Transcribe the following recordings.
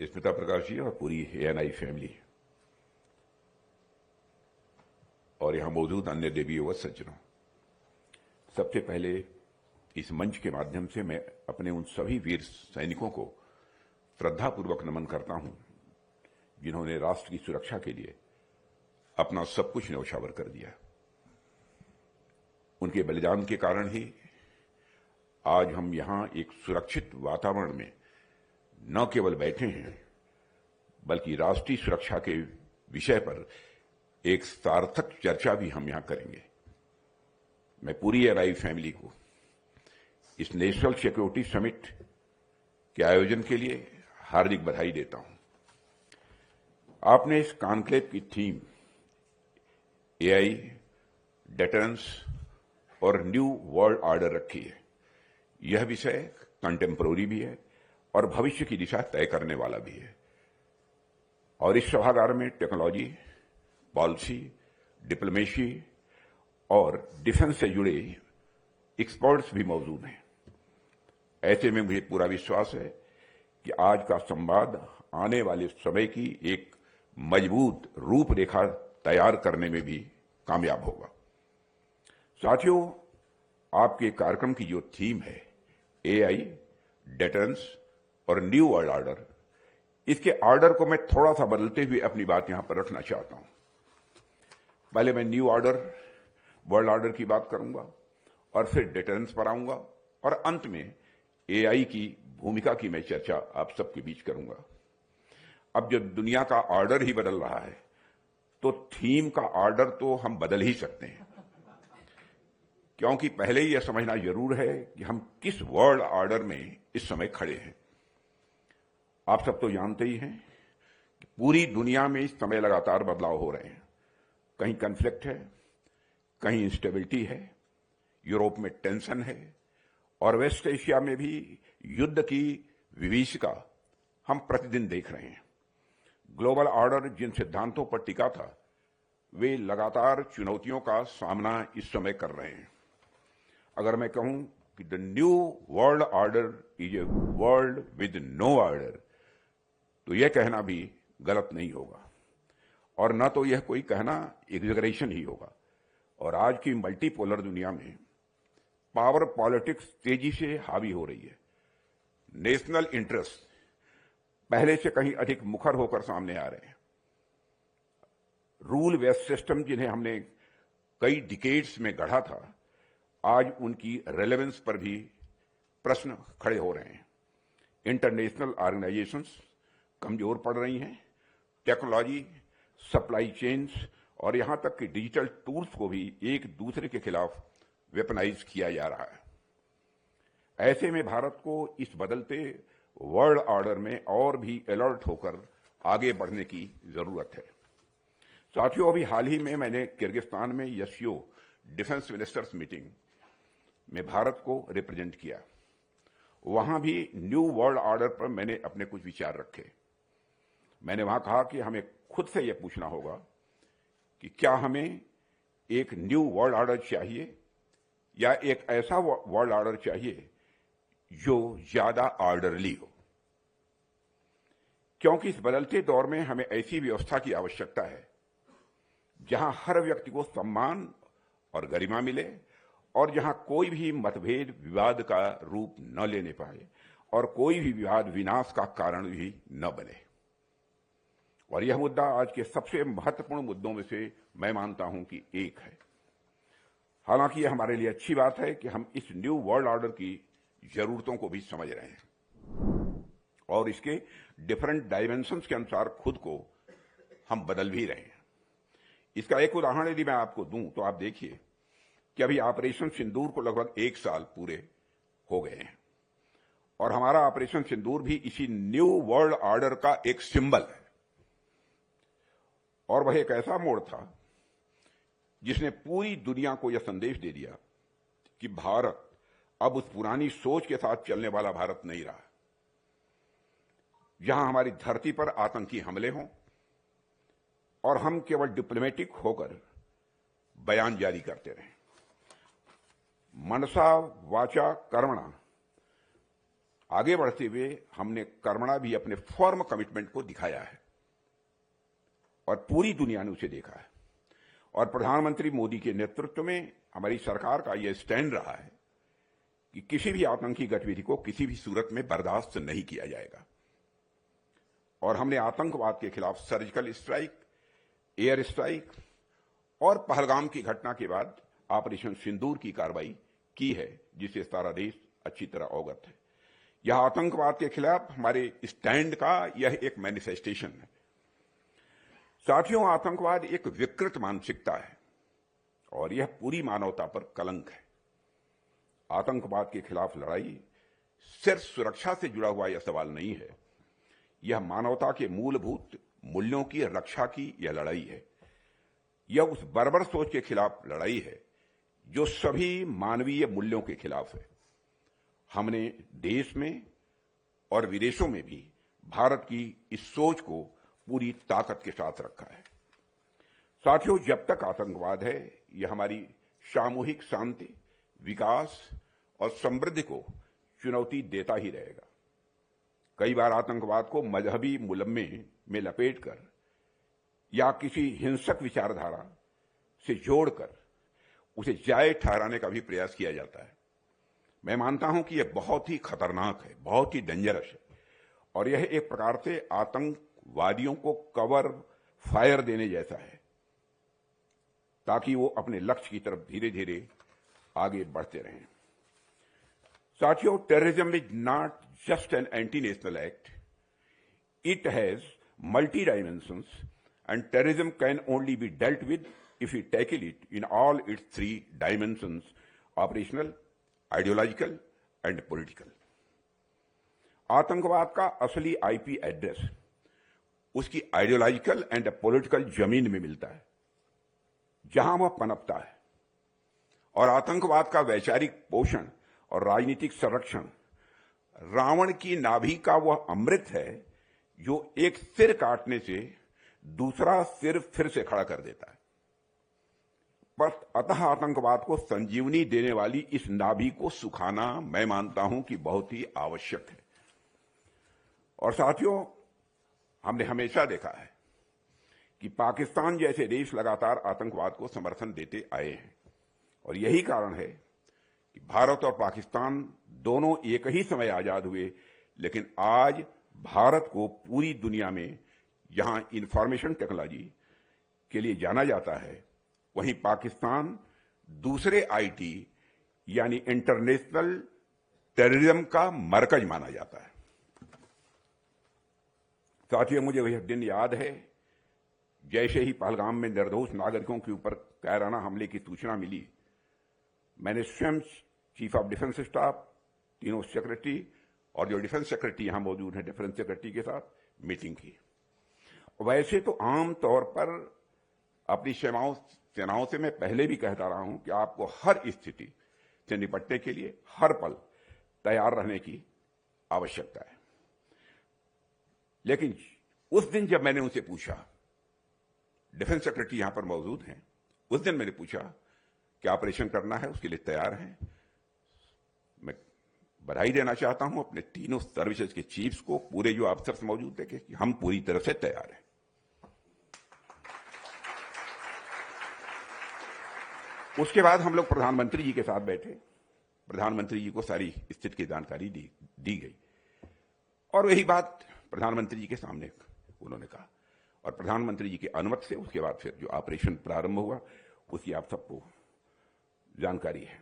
स्मिता प्रकाश जी और पूरी ANI family और यहां मौजूद अन्य देवियों व सज्जनों, सबसे पहले इस मंच के माध्यम से मैं अपने उन सभी वीर सैनिकों को श्रद्धापूर्वक नमन करता हूं जिन्होंने राष्ट्र की सुरक्षा के लिए अपना सब कुछ न्यौछावर कर दिया। उनके बलिदान के कारण ही आज हम यहां एक सुरक्षित वातावरण में न केवल बैठे हैं बल्कि राष्ट्रीय सुरक्षा के विषय पर एक सार्थक चर्चा भी हम यहां करेंगे। मैं पूरी एएनआई फैमिली को इस नेशनल सिक्योरिटी समिट के आयोजन के लिए हार्दिक बधाई देता हूं। आपने इस कॉन्क्लेव की थीम एआई, डेटरेंस और न्यू वर्ल्ड ऑर्डर रखी है। यह विषय कंटेम्पोररी भी है और भविष्य की दिशा तय करने वाला भी है। और इस सभागार में टेक्नोलॉजी, पॉलिसी, डिप्लोमेसी और डिफेंस से जुड़े एक्सपर्ट्स भी मौजूद हैं। ऐसे में मुझे पूरा विश्वास है कि आज का संवाद आने वाले समय की एक मजबूत रूपरेखा तैयार करने में भी कामयाब होगा। साथियों, आपके कार्यक्रम की जो थीम है एआई, डेटरेंस और न्यू वर्ल्ड ऑर्डर, इसके ऑर्डर को मैं थोड़ा सा बदलते हुए अपनी बात यहां पर रखना चाहता हूं। पहले मैं न्यू ऑर्डर, वर्ल्ड ऑर्डर की बात करूंगा और फिर डेटरेंस पर आऊंगा और अंत में एआई की भूमिका की मैं चर्चा आप सबके बीच करूंगा। अब जब दुनिया का ऑर्डर ही बदल रहा है तो थीम का ऑर्डर तो हम बदल ही सकते हैं, क्योंकि पहले ही यह समझना जरूर है कि हम किस वर्ल्ड ऑर्डर में इस समय खड़े हैं। आप सब तो जानते ही हैं कि पूरी दुनिया में इस समय लगातार बदलाव हो रहे हैं। कहीं कन्फ्लिक्ट है, कहीं इंस्टेबिलिटी है, यूरोप में टेंशन है और वेस्ट एशिया में भी युद्ध की विभीषिका हम प्रतिदिन देख रहे हैं। ग्लोबल ऑर्डर जिन सिद्धांतों पर टिका था वे लगातार चुनौतियों का सामना इस समय कर रहे हैं। अगर मैं कहूं कि the new world order is a world with no order, तो यह कहना भी गलत नहीं होगा और न तो यह कोई कहना एग्जैगरेशन ही होगा। और आज की मल्टीपोलर दुनिया में पावर पॉलिटिक्स तेजी से हावी हो रही है। नेशनल इंटरेस्ट पहले से कहीं अधिक मुखर होकर सामने आ रहे हैं। रूल बेस्ड सिस्टम जिन्हें हमने कई डिकेड्स में गढ़ा था, आज उनकी रेलेवेंस पर भी प्रश्न खड़े हो रहे हैं। इंटरनेशनल ऑर्गेनाइजेशंस कमजोर पड़ रही हैं। टेक्नोलॉजी, सप्लाई चेन्स और यहां तक कि डिजिटल टूल्स को भी एक दूसरे के खिलाफ वेपनाइज किया जा रहा है। ऐसे में भारत को इस बदलते वर्ल्ड ऑर्डर में और भी अलर्ट होकर आगे बढ़ने की जरूरत है। साथियों, अभी हाल ही में मैंने किर्गिस्तान में एससीओ डिफेंस मिनिस्टर्स मीटिंग में भारत को रिप्रेजेंट किया। वहां भी न्यू वर्ल्ड ऑर्डर पर मैंने अपने कुछ विचार रखे। मैंने वहां कहा कि हमें खुद से यह पूछना होगा कि क्या हमें एक न्यू वर्ल्ड ऑर्डर चाहिए या एक ऐसा वर्ल्ड ऑर्डर चाहिए जो ज्यादा ऑर्डरली हो। क्योंकि इस बदलते दौर में हमें ऐसी व्यवस्था की आवश्यकता है जहां हर व्यक्ति को सम्मान और गरिमा मिले और जहां कोई भी मतभेद विवाद का रूप न लेने पाए और कोई भी विवाद विनाश का कारण भी न बने। और यह मुद्दा आज के सबसे महत्वपूर्ण मुद्दों में से मैं मानता हूं कि एक है। हालांकि यह हमारे लिए अच्छी बात है कि हम इस न्यू वर्ल्ड ऑर्डर की जरूरतों को भी समझ रहे हैं और इसके डिफरेंट डायमेंशंस के अनुसार खुद को हम बदल भी रहे हैं। इसका एक उदाहरण यदि मैं आपको दूं तो आप देखिए कि अभी ऑपरेशन सिंदूर को लगभग 1 साल पूरे हो गए हैं और हमारा ऑपरेशन सिंदूर भी इसी न्यू वर्ल्ड ऑर्डर का एक सिंबल है। और वह एक ऐसा मोड़ था जिसने पूरी दुनिया को यह संदेश दे दिया कि भारत अब उस पुरानी सोच के साथ चलने वाला भारत नहीं रहा, जहां हमारी धरती पर आतंकी हमले हों और हम केवल डिप्लोमेटिक होकर बयान जारी करते रहें। मनसा वाचा कर्मणा आगे बढ़ते हुए हमने कर्मणा भी अपने फर्म कमिटमेंट को दिखाया है और पूरी दुनिया ने उसे देखा है। और प्रधानमंत्री मोदी के नेतृत्व में हमारी सरकार का यह स्टैंड रहा है कि किसी भी आतंकी गतिविधि को किसी भी सूरत में बर्दाश्त नहीं किया जाएगा। और हमने आतंकवाद के खिलाफ सर्जिकल स्ट्राइक, एयर स्ट्राइक और पहलगाम की घटना के बाद ऑपरेशन सिंदूर की कार्रवाई की है, जिससे सारा देश अच्छी तरह अवगत है। यह आतंकवाद के खिलाफ हमारे स्टैंड का यह एक मैनिफेस्टेशन है। साथियों, आतंकवाद एक विकृत मानसिकता है और यह पूरी मानवता पर कलंक है। आतंकवाद के खिलाफ लड़ाई सिर्फ सुरक्षा से जुड़ा हुआ यह सवाल नहीं है, यह मानवता के मूलभूत मूल्यों की रक्षा की यह लड़ाई है। यह उस बर्बर सोच के खिलाफ लड़ाई है जो सभी मानवीय मूल्यों के खिलाफ है। हमने देश में और विदेशों में भी भारत की इस सोच को पूरी ताकत के साथ रखा है। साथियों, जब तक आतंकवाद है, यह हमारी सामूहिक शांति, विकास और समृद्धि को चुनौती देता ही रहेगा। कई बार आतंकवाद को मजहबी मुलम्मे में लपेटकर या किसी हिंसक विचारधारा से जोड़कर उसे जायज ठहराने का भी प्रयास किया जाता है। मैं मानता हूं कि यह बहुत ही खतरनाक है, बहुत ही डेंजरस है और यह एक प्रकार से आतंकवादियों को कवर फायर देने जैसा है ताकि वो अपने लक्ष्य की तरफ धीरे धीरे आगे बढ़ते रहें। साथियों, terrorism is not just an anti national act, it has multi dimensions and terrorism can only be dealt with if we tackle it in all its three dimensions: operational, ideological and political. आतंकवाद का असली IP address उसकी ideological and political जमीन में मिलता है, जहां वह पनपता है। और आतंकवाद का वैचारिक पोषण और राजनीतिक संरक्षण रावण की नाभि का वह अमृत है जो एक सिर काटने से दूसरा सिर फिर से खड़ा कर देता है। पर अतः आतंकवाद को संजीवनी देने वाली इस नाभि को सुखाना मैं मानता हूं कि बहुत ही आवश्यक है। और साथियों, हमने हमेशा देखा है कि पाकिस्तान जैसे देश लगातार आतंकवाद को समर्थन देते आए हैं और यही कारण है कि भारत और पाकिस्तान दोनों एक ही समय आजाद हुए, लेकिन आज भारत को पूरी दुनिया में जहां इंफॉर्मेशन टेक्नोलॉजी के लिए जाना जाता है, वहीं पाकिस्तान दूसरे आईटी यानी इंटरनेशनल टेररिज्म का मरकज माना जाता है। साथियों, मुझे वह दिन याद है जैसे ही पहलगाम में निर्दोष नागरिकों के ऊपर कायराना हमले की सूचना मिली, मैंने स्वयं चीफ ऑफ डिफेंस स्टाफ, तीनों सेक्रेटरी और जो डिफेंस सेक्रेटरी यहां मौजूद हैं डिफेंस सेक्रेटरी के साथ मीटिंग की। वैसे तो आम तौर पर अपनी सेनाओं से मैं पहले भी कहता रहा हूं कि आपको हर स्थिति से निपटने के लिए हर पल तैयार रहने की आवश्यकता है। लेकिन उस दिन जब मैंने उनसे पूछा, डिफेंस सेक्रेटरी यहां पर मौजूद हैं, उस दिन मैंने पूछा कि ऑपरेशन करना है, उसके लिए तैयार हैं। मैं बधाई देना चाहता हूं अपने तीनों सर्विसेज के चीफ्स को, पूरे जो अफसर्स मौजूद थे, कि हम पूरी तरह से तैयार हैं। उसके बाद हम लोग प्रधानमंत्री जी के साथ बैठे, प्रधानमंत्री जी को सारी स्थिति की जानकारी दी गई और वही बात प्रधानमंत्री जी के सामने उन्होंने कहा और प्रधानमंत्री जी की अनुमति से उसके बाद फिर जो ऑपरेशन प्रारंभ हुआ उसकी आप सबको जानकारी है।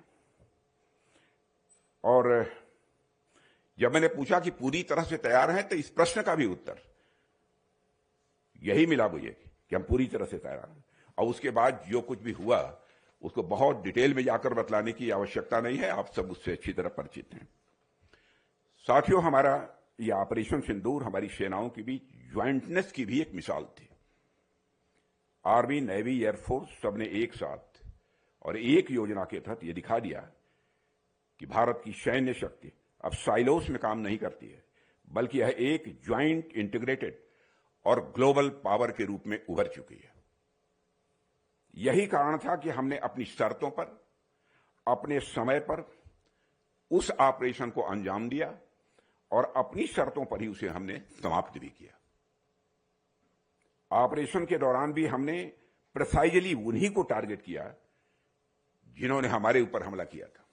और जब मैंने पूछा कि पूरी तरह से तैयार हैं, तो इस प्रश्न का भी उत्तर यही मिला मुझे कि हम पूरी तरह से तैयार हैं। और उसके बाद जो कुछ भी हुआ उसको बहुत डिटेल में जाकर बतलाने की आवश्यकता नहीं है, आप सब उससे अच्छी तरह परिचित हैं। साथियों, हमारा यह ऑपरेशन सिंदूर हमारी सेनाओं के बीच ज्वाइंटनेस की भी एक मिसाल थी। आर्मी, नेवी, एयरफोर्स सबने एक साथ और एक योजना के तहत यह दिखा दिया कि भारत की सैन्य शक्ति अब साइलोस में काम नहीं करती है, बल्कि यह एक ज्वाइंट, इंटीग्रेटेड और ग्लोबल पावर के रूप में उभर चुकी है। यही कारण था कि हमने अपनी शर्तों पर, अपने समय पर उस ऑपरेशन को अंजाम दिया और अपनी शर्तों पर ही उसे हमने समाप्त भी किया। ऑपरेशन के दौरान भी हमने प्रिसाइजली उन्हीं को टारगेट किया जिन्होंने हमारे ऊपर हमला किया था।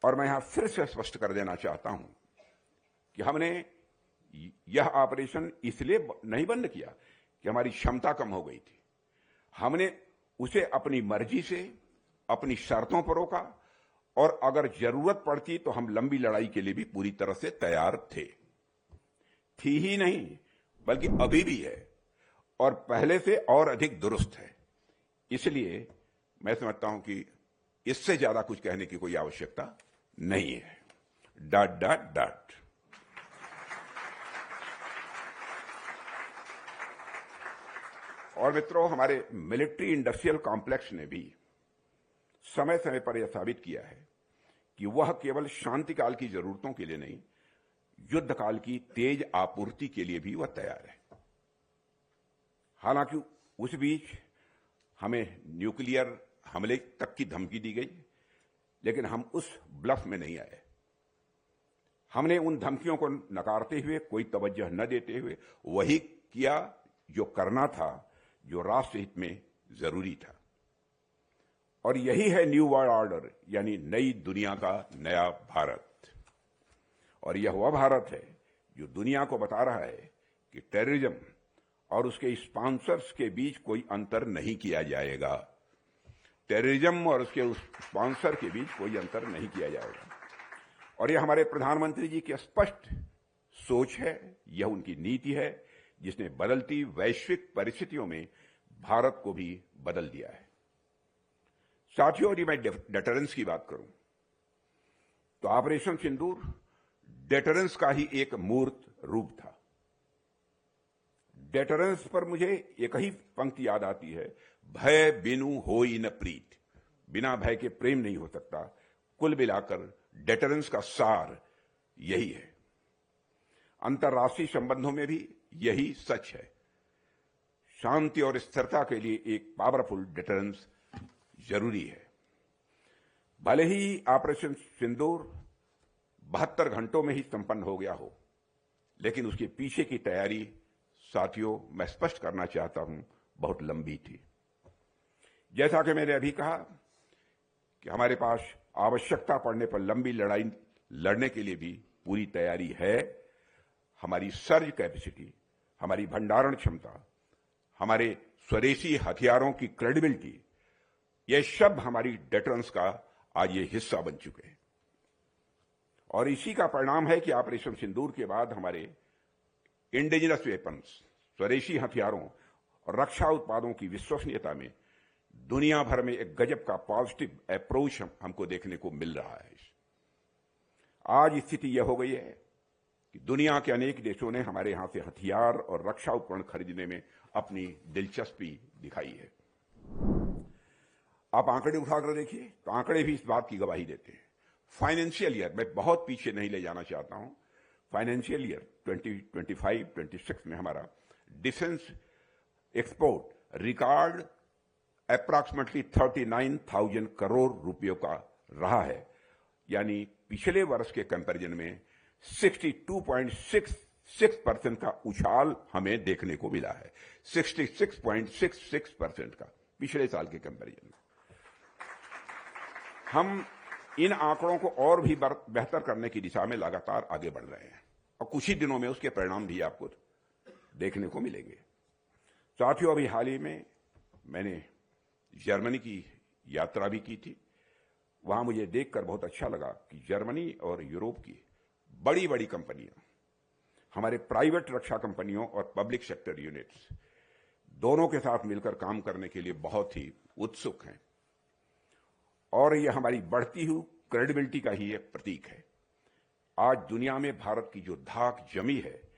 और मैं यहां फिर से स्पष्ट कर देना चाहता हूं कि हमने यह ऑपरेशन इसलिए नहीं बंद किया कि हमारी क्षमता कम हो गई थी। हमने उसे अपनी मर्जी से, अपनी शर्तों पर रोका, और अगर जरूरत पड़ती तो हम लंबी लड़ाई के लिए भी पूरी तरह से तैयार थे। थी ही नहीं, बल्कि अभी भी है, और पहले से और अधिक दुरुस्त है। इसलिए मैं समझता हूं कि इससे ज्यादा कुछ कहने की कोई आवश्यकता नहीं है। ... और मित्रों, हमारे मिलिट्री इंडस्ट्रियल कॉम्प्लेक्स ने भी समय समय पर यह साबित किया है कि वह केवल शांति काल की जरूरतों के लिए नहीं, युद्ध काल की तेज आपूर्ति के लिए भी वह तैयार है। हालांकि उस बीच हमें न्यूक्लियर हमले तक की धमकी दी गई, लेकिन हम उस ब्लफ में नहीं आए। हमने उन धमकियों को नकारते हुए, कोई तवज्जो न देते हुए वही किया जो करना था, जो राष्ट्र हित में जरूरी था। और यही है न्यू वर्ल्ड ऑर्डर, यानी नई दुनिया का नया भारत। और यह वह भारत है जो दुनिया को बता रहा है कि टेररिज्म और उसके स्पॉन्सर्स के बीच कोई अंतर नहीं किया जाएगा। टेररिज्म और उसके स्पॉन्सर के बीच कोई अंतर नहीं किया जाएगा। और यह हमारे प्रधानमंत्री जी की स्पष्ट सोच है, यह उनकी नीति है, जिसने बदलती वैश्विक परिस्थितियों में भारत को भी बदल दिया है। साथियों, यदि मैं डेटरेंस की बात करूं तो ऑपरेशन सिंदूर डेटरेंस का ही एक मूर्त रूप था। डेटरेंस पर मुझे एक ही पंक्ति याद आती है, भय बिनु होई न प्रीत। बिना भय के प्रेम नहीं हो सकता। कुल मिलाकर डेटरेंस का सार यही है। अंतर्राष्ट्रीय संबंधों में भी यही सच है। शांति और स्थिरता के लिए एक पावरफुल डेटरेंस जरूरी है। भले ही ऑपरेशन सिंदूर 72 घंटों में ही संपन्न हो गया हो, लेकिन उसके पीछे की तैयारी, साथियों, मैं स्पष्ट करना चाहता हूं, बहुत लंबी थी। जैसा कि मैंने अभी कहा कि हमारे पास आवश्यकता पड़ने पर लंबी लड़ाई लड़ने के लिए भी पूरी तैयारी है। हमारी सर्ज कैपेसिटी, हमारी भंडारण क्षमता, हमारे स्वदेशी हथियारों की क्रेडिबिलिटी, ये सब हमारी डेटरेंस का आज ये हिस्सा बन चुके हैं। और इसी का परिणाम है कि ऑपरेशन सिंदूर के बाद हमारे इंडिजिनस वेपन्स, स्वदेशी हथियारों और रक्षा उत्पादों की विश्वसनीयता में दुनिया भर में एक गजब का पॉजिटिव अप्रोच हमको देखने को मिल रहा है। आज स्थिति यह हो गई है कि दुनिया के अनेक देशों ने हमारे यहां से हथियार और रक्षा उपकरण खरीदने में अपनी दिलचस्पी दिखाई है। आप आंकड़े उठाकर देखिए तो आंकड़े भी इस बात की गवाही देते हैं। फाइनेंशियल ईयर, मैं बहुत पीछे नहीं ले जाना चाहता हूं, फाइनेंशियल ईयर 2025-26 में हमारा defence export record approximately 39,000 crore रुपयों का रहा है, यानी पिछले वर्ष के कंपैरिजन में 62.66% का उछाल हमें देखने को मिला है। 66.66% का पिछले साल के कंपैरिजन में। हम इन आंकड़ों को और भी बेहतर करने की दिशा में लगातार आगे बढ़ रहे हैं, और कुछ ही दिनों में उसके परिणाम भी आपको देखने को मिलेंगे। साथियों, अभी हाल ही में मैंने जर्मनी की यात्रा भी की थी। वहां मुझे देखकर बहुत अच्छा लगा कि जर्मनी और यूरोप की बड़ी बड़ी कंपनियां, हमारे प्राइवेट रक्षा कंपनियों और पब्लिक सेक्टर यूनिट्स दोनों के साथ मिलकर काम करने के लिए बहुत ही उत्सुक हैं। और यह हमारी बढ़ती हुई क्रेडिबिलिटी का ही एक प्रतीक है। आज दुनिया में भारत की जो धाक जमी है,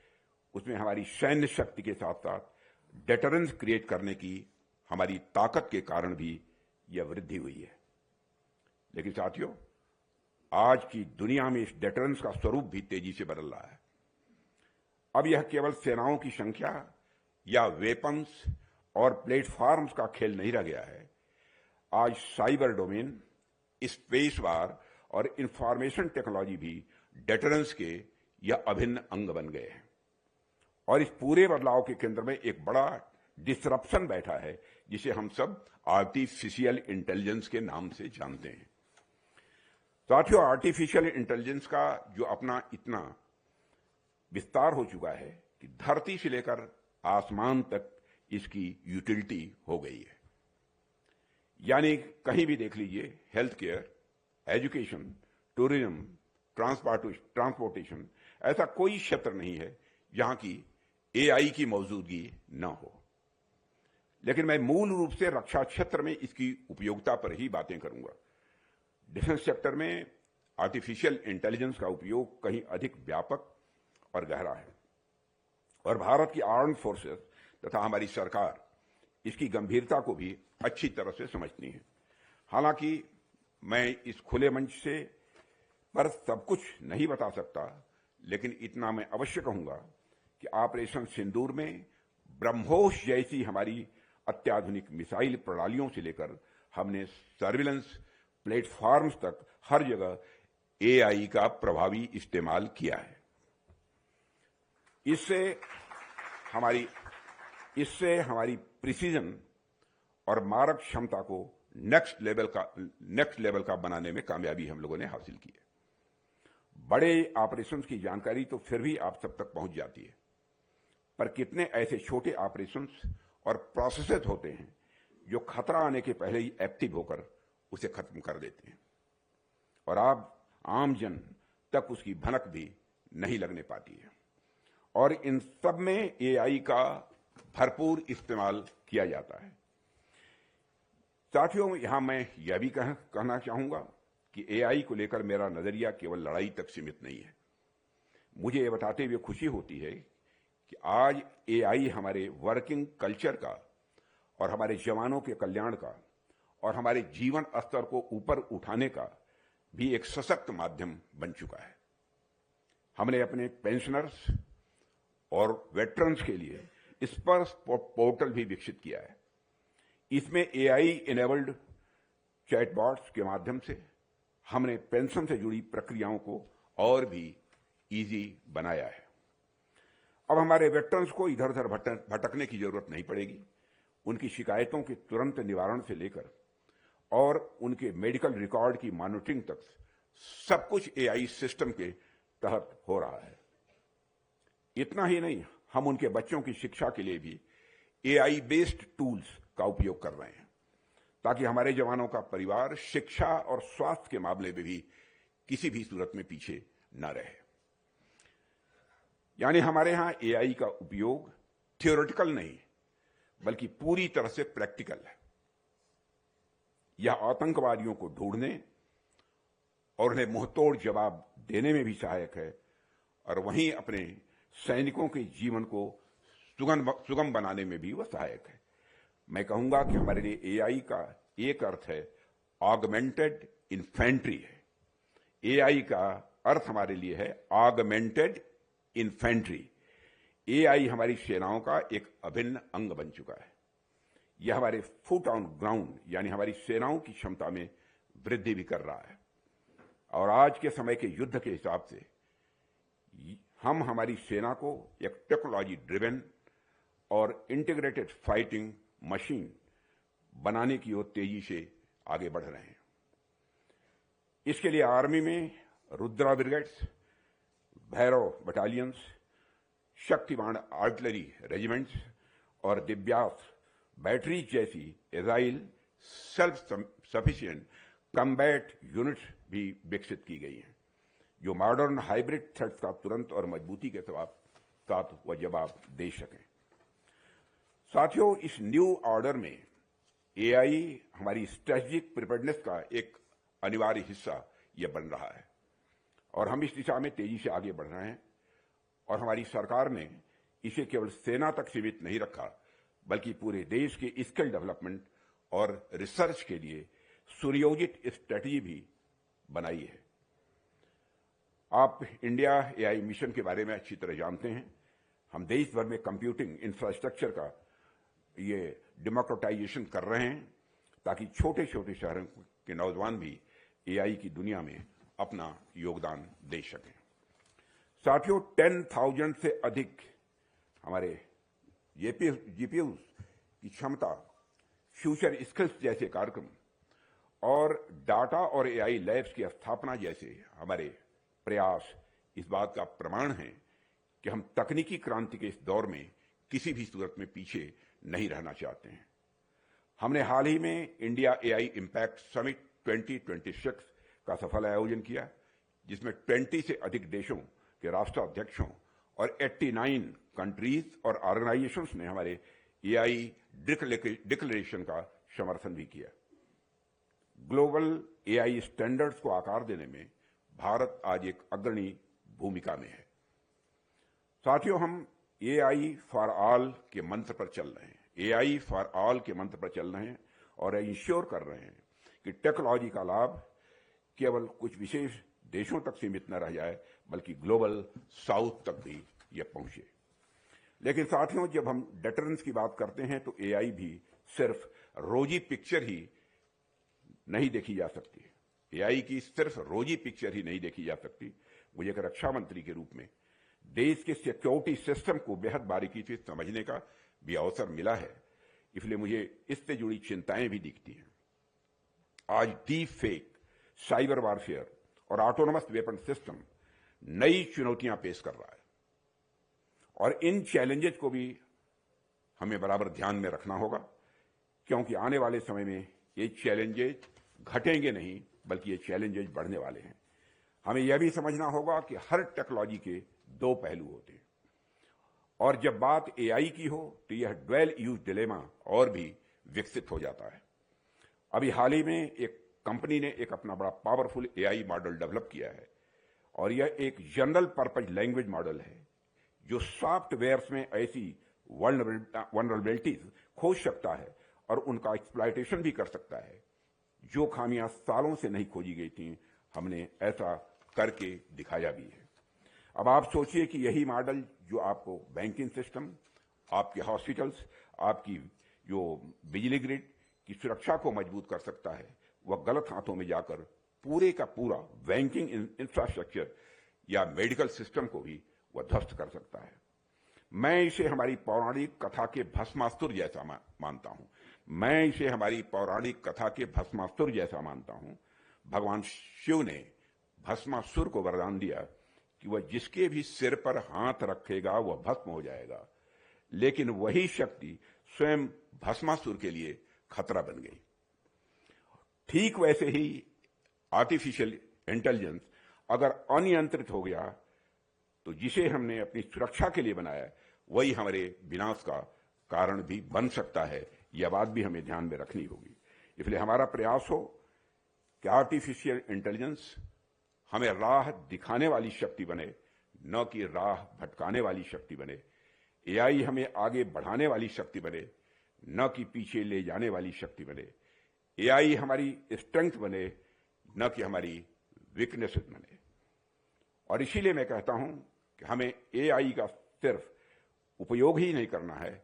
उसमें हमारी सैन्य शक्ति के साथ साथ डेटरेंस क्रिएट करने की हमारी ताकत के कारण भी यह वृद्धि हुई है। लेकिन साथियों, आज की दुनिया में इस डेटरेंस का स्वरूप भी तेजी से बदल रहा है। अब यह केवल सेनाओं की संख्या या वेपन्स और प्लेटफॉर्म्स का खेल नहीं रह गया है। आज साइबर डोमेन, स्पेस वार और इंफॉर्मेशन टेक्नोलॉजी भी डेटरेंस के यह अभिन्न अंग बन गए हैं। और इस पूरे बदलाव के केंद्र में एक बड़ा डिसरप्शन बैठा है, जिसे हम सब आर्टिफिशियल इंटेलिजेंस के नाम से जानते हैं। साथियों, आर्टिफिशियल इंटेलिजेंस का जो अपना इतना विस्तार हो चुका है कि धरती से लेकर आसमान तक इसकी यूटिलिटी हो गई है। यानी कहीं भी देख लीजिए, health care, education, tourism, transportation, ऐसा कोई क्षेत्र नहीं है जहां की एआई की मौजूदगी न हो। लेकिन मैं मूल रूप से रक्षा क्षेत्र में इसकी उपयोगिता पर ही बातें करूंगा। डिफेंस सेक्टर में आर्टिफिशियल इंटेलिजेंस का उपयोग कहीं अधिक व्यापक और गहरा है, और भारत की आर्म फोर्सेस तथा हमारी सरकार इसकी गंभीरता को भी अच्छी तरह से समझती है। हालांकि मैं इस खुले मंच से पर सब कुछ नहीं बता सकता, लेकिन इतना मैं अवश्य कहूंगा कि ऑपरेशन सिंदूर में ब्रह्मोस जैसी हमारी अत्याधुनिक मिसाइल प्रणालियों से लेकर हमने सर्विलेंस प्लेटफॉर्म्स तक हर जगह एआई का प्रभावी इस्तेमाल किया है। इससे हमारी प्रिसीजन और मारक क्षमता को नेक्स्ट लेवल का बनाने में कामयाबी हम लोगों ने हासिल की है। बड़े ऑपरेशंस की जानकारी तो फिर भी आप सब तक पहुंच जाती है, पर कितने ऐसे छोटे ऑपरेशंस और प्रोसेसेस होते हैं जो खतरा आने के पहले ही एक्टिव होकर उसे खत्म कर देते हैं, और आप आम जन तक उसकी भनक भी नहीं लगने पाती है। और इन सब में एआई का भरपूर इस्तेमाल किया जाता है। साथियों, यहां मैं यह भी कहना चाहूंगा कि एआई को लेकर मेरा नजरिया केवल लड़ाई तक सीमित नहीं है। मुझे यह बताते हुए खुशी होती है कि आज एआई हमारे वर्किंग कल्चर का और हमारे जवानों के कल्याण का और हमारे जीवन स्तर को ऊपर उठाने का भी एक सशक्त माध्यम बन चुका है। हमने अपने पेंशनर्स और वेटरन्स के लिए स्पर्श पोर्टल भी विकसित किया है। इसमें एआई इनेबल्ड चैटबॉट्स के माध्यम से हमने पेंशन से जुड़ी प्रक्रियाओं को और भी इजी बनाया है। अब हमारे वेटरन्स को इधर उधर भटकने की जरूरत नहीं पड़ेगी। उनकी शिकायतों के तुरंत निवारण से लेकर और उनके मेडिकल रिकॉर्ड की मॉनिटरिंग तक सब कुछ एआई सिस्टम के तहत हो रहा है। इतना ही नहीं, हम उनके बच्चों की शिक्षा के लिए भी एआई बेस्ड टूल्स का उपयोग कर रहे हैं, ताकि हमारे जवानों का परिवार शिक्षा और स्वास्थ्य के मामले में भी किसी भी सूरत में पीछे न रहे। यानी हमारे यहां एआई का उपयोग थियोरेटिकल नहीं, बल्कि पूरी तरह से प्रैक्टिकल है। यह आतंकवादियों को ढूंढने और उन्हें मुंहतोड़ जवाब देने में भी सहायक है, और वहीं अपने सैनिकों के जीवन को सुगम बनाने में भी वह सहायक है। मैं कहूंगा कि हमारे लिए एआई का एक अर्थ है ऑगमेंटेड इन्फेंट्री है। एआई का अर्थ हमारे लिए है ऑगमेंटेड इन्फेंट्री। एआई हमारी सेनाओं का एक अभिन्न अंग बन चुका है। यह हमारे फुट ऑन ग्राउंड यानी हमारी सेनाओं की क्षमता में वृद्धि भी कर रहा है। और आज के समय के युद्ध के हिसाब से हम हमारी सेना को एक टेक्नोलॉजी ड्रिवन और इंटीग्रेटेड फाइटिंग मशीन बनाने की ओर तेजी से आगे बढ़ रहे हैं। इसके लिए आर्मी में Rudra brigades, Bhairav battalions, Shaktibaan artillery regiments और दिव्यास बैटरीज जैसी agile self sufficient combat units भी विकसित की गई हैं, जो मॉडर्न हाइब्रिड थ्रेट्स का तुरंत और मजबूती के साथ वह जवाब दे सकें। साथियों, इस न्यू ऑर्डर में एआई हमारी स्ट्रेटेजिक प्रिपेयर्डनेस का एक अनिवार्य हिस्सा यह बन रहा है, और हम इस दिशा में तेजी से आगे बढ़ रहे हैं। और हमारी सरकार ने इसे केवल सेना तक सीमित नहीं रखा, बल्कि पूरे देश के स्किल डेवलपमेंट और रिसर्च के लिए सुनियोजित स्ट्रेटजी भी बनाई है। आप इंडिया एआई मिशन के बारे में अच्छी तरह जानते हैं। हम देश भर में कंप्यूटिंग इंफ्रास्ट्रक्चर का ये डेमोक्रेटाइजेशन कर रहे हैं, ताकि छोटे छोटे शहरों के नौजवान भी एआई की दुनिया में अपना योगदान दे सकें। साथियों, 10,000 से अधिक हमारे जीपीयू की क्षमता, फ्यूचर स्किल्स जैसे कार्यक्रम और डाटा और एआई लैब्स की स्थापना जैसे हमारे प्रयास इस बात का प्रमाण है कि हम तकनीकी क्रांति के इस दौर में किसी भी सूरत में पीछे नहीं रहना चाहते हैं। हमने हाल ही में इंडिया एआई इंपैक्ट समिट 2026 का सफल आयोजन किया, जिसमें 20 से अधिक देशों के राष्ट्राध्यक्षों और 89 कंट्रीज और ऑर्गेनाइजेशंस ने हमारे एआई डिक्लेरेशन का समर्थन भी किया। ग्लोबल एआई स्टैंडर्ड्स को आकार देने में भारत आज एक अग्रणी भूमिका में है। साथियों, हम एआई फॉर ऑल के मंत्र पर चल रहे हैं, एआई फॉर ऑल के मंत्र पर चल रहे हैं और इंश्योर कर रहे हैं कि टेक्नोलॉजी का लाभ केवल कुछ विशेष देशों तक सीमित न रह जाए, बल्कि ग्लोबल साउथ तक भी यह पहुंचे। लेकिन साथियों, जब हम डेटरेंस की बात करते हैं तो एआई भी सिर्फ रोजी पिक्चर ही नहीं देखी जा सकती। एआई की सिर्फ रोजी पिक्चर ही नहीं देखी जा सकती। मुझे एक रक्षा मंत्री के रूप में देश के सिक्योरिटी सिस्टम को बेहद बारीकी से समझने का भी अवसर मिला है, इसलिए मुझे इससे जुड़ी चिंताएं भी दिखती हैं। आज डीप फेक, साइबर वारफेयर और ऑटोनोमस वेपन सिस्टम नई चुनौतियां पेश कर रहा है और इन चैलेंजेस को भी हमें बराबर ध्यान में रखना होगा, क्योंकि आने वाले समय में ये चैलेंजेस घटेंगे नहीं, बल्कि ये चैलेंजेस बढ़ने वाले हैं। हमें यह भी समझना होगा कि हर टेक्नोलॉजी के दो पहलू होते हैं और जब बात एआई की हो तो यह ड्वेल यूज डिलेमा और भी विकसित हो जाता है। अभी हाल ही में एक कंपनी ने एक अपना बड़ा पावरफुल एआई मॉडल डेवलप किया है और यह एक जनरल पर्पज लैंग्वेज मॉडल है जो सॉफ्टवेयर्स में ऐसी वल्नरेबिलिटीज खोज सकता है और उनका एक्सप्लॉयटेशन भी कर सकता है जो खामियां सालों से नहीं खोजी गई थी। हमने ऐसा करके दिखाया भी है। अब आप सोचिए कि यही मॉडल जो आपको बैंकिंग सिस्टम, आपके हॉस्पिटल्स, आपकी जो बिजली ग्रिड की सुरक्षा को मजबूत कर सकता है, वह गलत हाथों में जाकर पूरे का पूरा बैंकिंग इंफ्रास्ट्रक्चर या मेडिकल सिस्टम को भी वह ध्वस्त कर सकता है। मैं इसे हमारी पौराणिक कथा के भस्मासुर जैसा मानता हूं। मैं इसे हमारी पौराणिक कथा के भस्मासुर जैसा मानता हूं। भगवान शिव ने भस्मासुर को वरदान दिया कि वह जिसके भी सिर पर हाथ रखेगा वह भस्म हो जाएगा, लेकिन वही शक्ति स्वयं भस्मासुर के लिए खतरा बन गई। ठीक वैसे ही आर्टिफिशियल इंटेलिजेंस अगर अनियंत्रित हो गया तो जिसे हमने अपनी सुरक्षा के लिए बनाया वही हमारे विनाश का कारण भी बन सकता है। यह बात भी हमें ध्यान में रखनी होगी। इसलिए हमारा प्रयास हो कि आर्टिफिशियल इंटेलिजेंस हमें राह दिखाने वाली शक्ति बने, न कि राह भटकाने वाली शक्ति बने। एआई हमें आगे बढ़ाने वाली शक्ति बने, न कि पीछे ले जाने वाली शक्ति बने। एआई हमारी स्ट्रेंथ बने, न कि हमारी वीकनेस बने। और इसीलिए मैं कहता हूं कि हमें एआई का सिर्फ उपयोग ही नहीं करना है,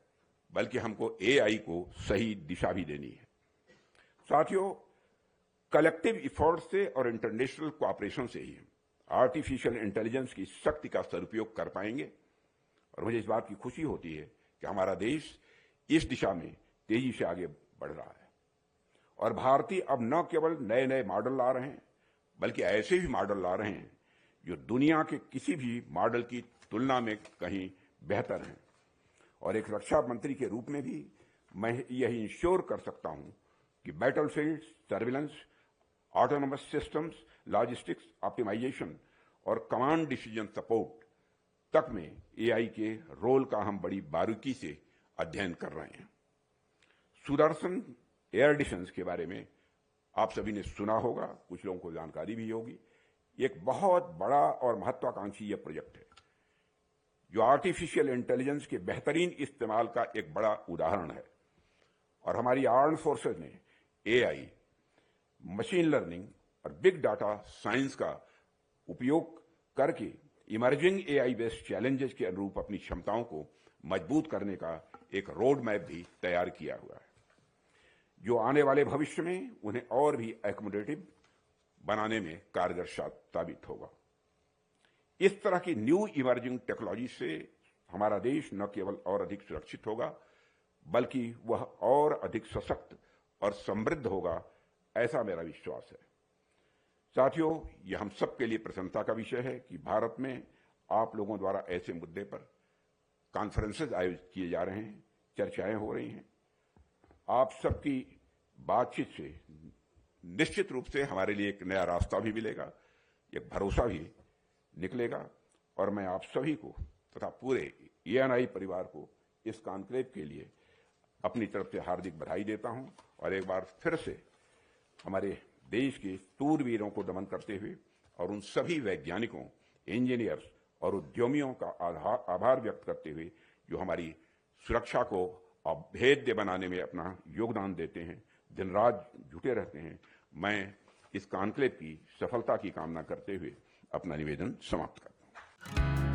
बल्कि हमको एआई को सही दिशा भी देनी है। साथियों, कलेक्टिव एफर्ट से और इंटरनेशनल कोऑपरेशन से ही आर्टिफिशियल इंटेलिजेंस की शक्ति का सदुपयोग कर पाएंगे। और मुझे इस बात की खुशी होती है कि हमारा देश इस दिशा में तेजी से आगे बढ़ रहा है और भारतीय अब न केवल नए नए मॉडल ला रहे हैं, बल्कि ऐसे भी मॉडल ला रहे हैं जो दुनिया के किसी भी मॉडल की तुलना में कहीं बेहतर हैं। और एक रक्षा मंत्री के रूप में भी मैं यही इंश्योर कर सकता हूं कि battlefield surveillance, autonomous systems, logistics optimisation और कमांड डिसीजन सपोर्ट तक में एआई के रोल का हम बड़ी बारीकी से अध्ययन कर रहे हैं। सुदर्शन एयर डिफेंस के बारे में आप सभी ने सुना होगा, कुछ लोगों को जानकारी भी होगी। एक बहुत बड़ा और महत्वाकांक्षी यह प्रोजेक्ट है जो आर्टिफिशियल इंटेलिजेंस के बेहतरीन इस्तेमाल का एक बड़ा उदाहरण है। और हमारी आर्म्ड फोर्सेज ने एआई, मशीन लर्निंग और बिग डाटा साइंस का उपयोग करके इमर्जिंग एआई बेस्ड चैलेंजेस के अनुरूप अपनी क्षमताओं को मजबूत करने का एक रोड मैप भी तैयार किया हुआ है, जो आने वाले भविष्य में उन्हें और भी एकोमोडेटिव बनाने में कारगर साबित होगा। इस तरह की न्यू इमर्जिंग टेक्नोलॉजी से हमारा देश न केवल और अधिक सुरक्षित होगा, बल्कि वह और अधिक सशक्त और समृद्ध होगा, ऐसा मेरा विश्वास है। साथियों, यह हम सबके लिए प्रसन्नता का विषय है कि भारत में आप लोगों द्वारा ऐसे मुद्दे पर कॉन्फ्रेंसेस आयोजित किए जा रहे हैं, चर्चाएं हो रही हैं। आप सबकी बातचीत से निश्चित रूप से हमारे लिए एक नया रास्ता भी मिलेगा, एक भरोसा भी निकलेगा, और मैं आप सभी को तथा पूरे एएनआई परिवार को इस कॉन्क्लेव के लिए अपनी तरफ से हार्दिक बधाई देता हूं, और एक बार फिर से हमारे देश के शूरवीरों को नमन करते हुए और उन सभी वैज्ञानिकों, इंजीनियर्स और उद्यमियों का आभार व्यक्त करते हुए जो हमारी सुरक्षा को अभेद्य बनाने में अपना योगदान देते हैं, दिन रात जुटे रहते हैं, मैं इस कॉन्क्लेव की सफलता की कामना करते हुए अपना निवेदन समाप्त करता हूं।